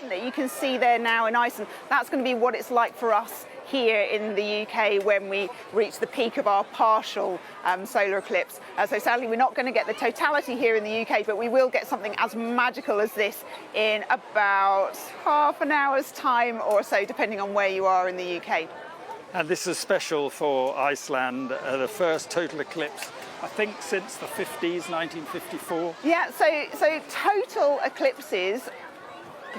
that you can see there now in Iceland, that's going to be what it's like for us here in the UK when we reach the peak of our partial solar eclipse. So sadly we're not going to get the totality here in the UK, but we will get something as magical as this in about half an hour's time or so, depending on where you are in the UK. And this is special for Iceland, the first total eclipse, I think, since the 50s, 1954. Yeah, so total eclipses,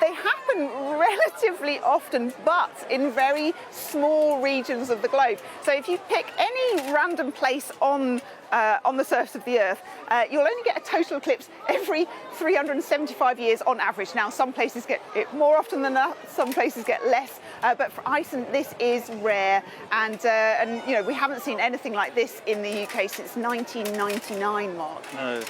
they happen relatively often, but in very small regions of the globe. So if you pick any random place on the surface of the Earth, you'll only get a total eclipse every 375 years on average. Now, some places get it more often than that, some places get less, but for Iceland, this is rare, and you know, we haven't seen anything like this in the UK since 1999, Mark. No.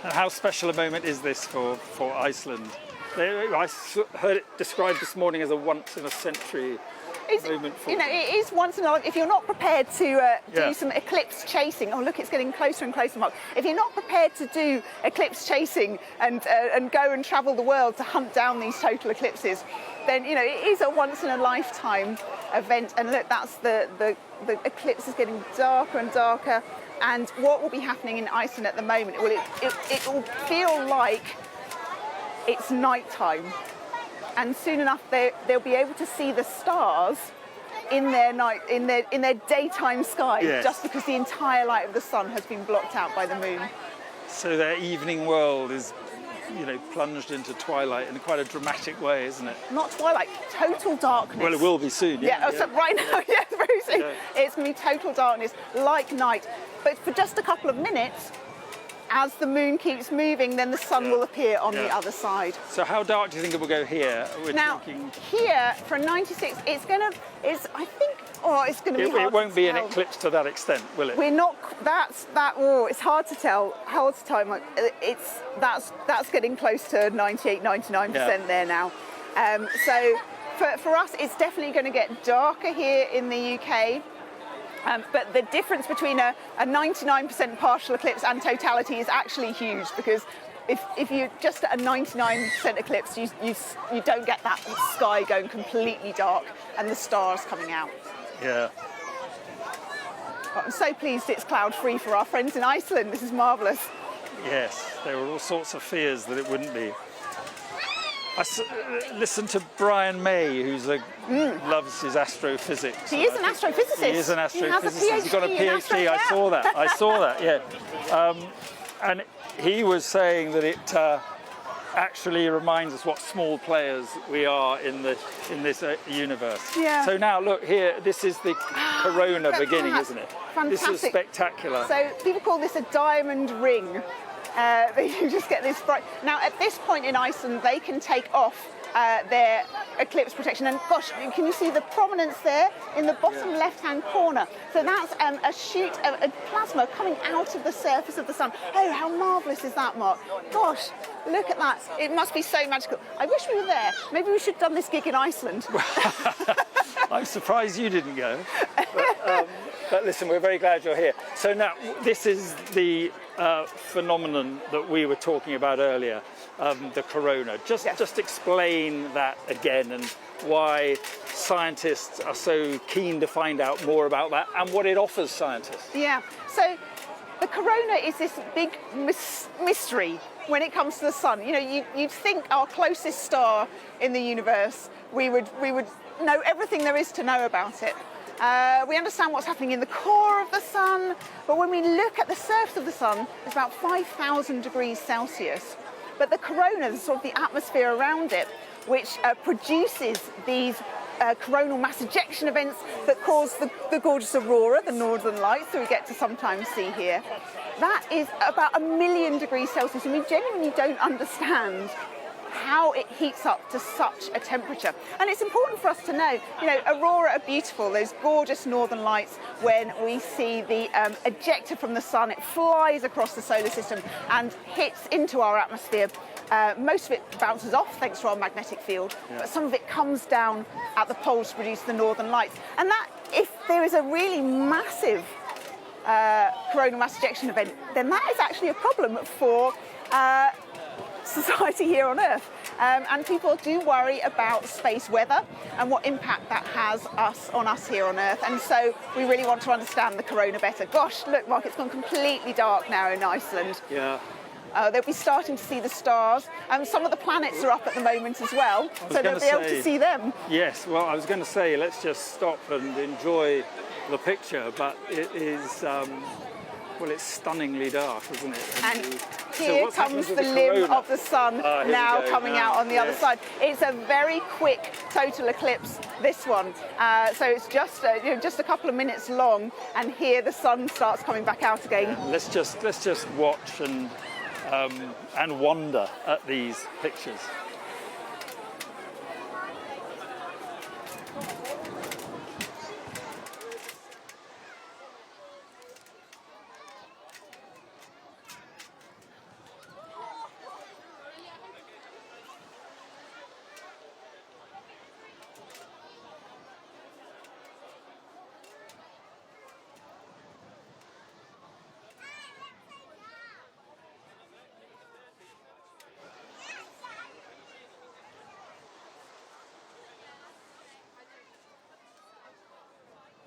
And how special a moment is this for Iceland? I heard it described this morning as a once-in-a-century moment. You know, it is once in a life. If you're not prepared to do some eclipse chasing, oh look, it's getting closer and closer, Mark. If you're not prepared to do eclipse chasing and go and travel the world to hunt down these total eclipses, then you know it is a once-in-a-lifetime event. And look, that's the eclipse is getting darker and darker. And what will be happening in Iceland at the moment? Well, it will feel like it's nighttime, and soon enough they'll be able to see the stars in their daytime sky, yes, just because the entire light of the sun has been blocked out by the moon. So their evening world is, you know, plunged into twilight in quite a dramatic way, isn't it? Not twilight, total darkness. Well, it will be soon. Yeah, so right now, yes, very soon. Yeah. It's going to be total darkness, like night. But for just a couple of minutes, as the moon keeps moving, then the sun will appear on the other side. So how dark do you think it will go here? Here for 96, I think, it's going to be hard It won't to be tell. an eclipse to that extent, will it? We're not, it's hard to tell. Hard to time. That's getting close to 98, 99% there now. So for us, it's definitely going to get darker here in the UK. But the difference between a 99% partial eclipse and totality is actually huge, because if you're just at a 99% eclipse, you don't get that sky going completely dark and the stars coming out. Yeah. But I'm so pleased it's cloud-free for our friends in Iceland. This is marvellous. Yes, there were all sorts of fears that it wouldn't be. I listened to Brian May, who loves his astrophysics. He is an astrophysicist. He is an astrophysicist. He's got a PhD. I saw that. Yeah. And he was saying that it actually reminds us what small players we are in this universe. Yeah. So now look here. This is the corona beginning, isn't it? Fantastic. This is spectacular. So people call this a diamond ring. You just get this bright. Now, at this point in Iceland, they can take off their eclipse protection. And gosh, can you see the prominence there in the bottom left-hand corner? So that's a shoot of a plasma coming out of the surface of the sun. Oh, how marvellous is that, Mark? Gosh, look at that. It must be so magical. I wish we were there. Maybe we should have done this gig in Iceland. I'm surprised you didn't go. But listen, we're very glad you're here. So now, this is the phenomenon that we were talking about earlier, the corona. Just explain that again, and why scientists are so keen to find out more about that and what it offers scientists. Yeah, so the corona is this big mystery when it comes to the sun. You know, you'd think our closest star in the universe, we would know everything there is to know about it. We understand what's happening in the core of the sun, but when we look at the surface of the sun, it's about 5,000 degrees Celsius. But the corona, sort of the atmosphere around it, which produces these coronal mass ejection events that cause the gorgeous aurora, the northern lights that we get to sometimes see here, that is about 1 million degrees Celsius, and we genuinely don't understand how it heats up to such a temperature. And it's important for us to know, you know, aurora are beautiful, those gorgeous northern lights. When we see the ejecta from the sun, it flies across the solar system and hits into our atmosphere. Most of it bounces off thanks to our magnetic field, but some of it comes down at the poles to produce the northern lights. And that, if there is a really massive coronal mass ejection event, then that is actually a problem for society here on Earth. And people do worry about space weather and what impact that has on us here on Earth. And so we really want to understand the corona better. Gosh, look, Mark, it's gone completely dark now in Iceland. Yeah. They'll be starting to see the stars. Some of the planets are up at the moment as well, so they'll be able to see them. Yes, well, I was going to say, let's just stop and enjoy the picture, but it is, well, it's stunningly dark, isn't it? And here comes the limb of the sun now coming out on the other side. It's a very quick total eclipse, this one. So it's just just a couple of minutes long, and here the sun starts coming back out again. Let's just watch and wonder at these pictures.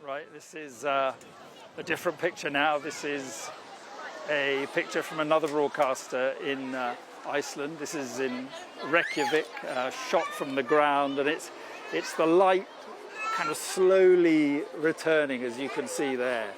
Right, this is a different picture now. This is a picture from another broadcaster in Iceland. This is in Reykjavik, shot from the ground, and it's the light kind of slowly returning, as you can see there.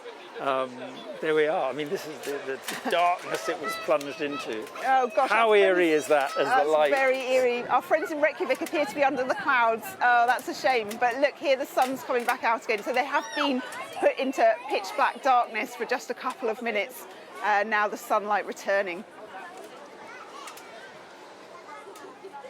There we are. I mean, this is the darkness it was plunged into. Oh gosh! How eerie is that as the light? That's very eerie. Our friends in Reykjavik appear to be under the clouds. Oh, that's a shame. But look, here the sun's coming back out again. So they have been put into pitch black darkness for just a couple of minutes. Now the sunlight returning.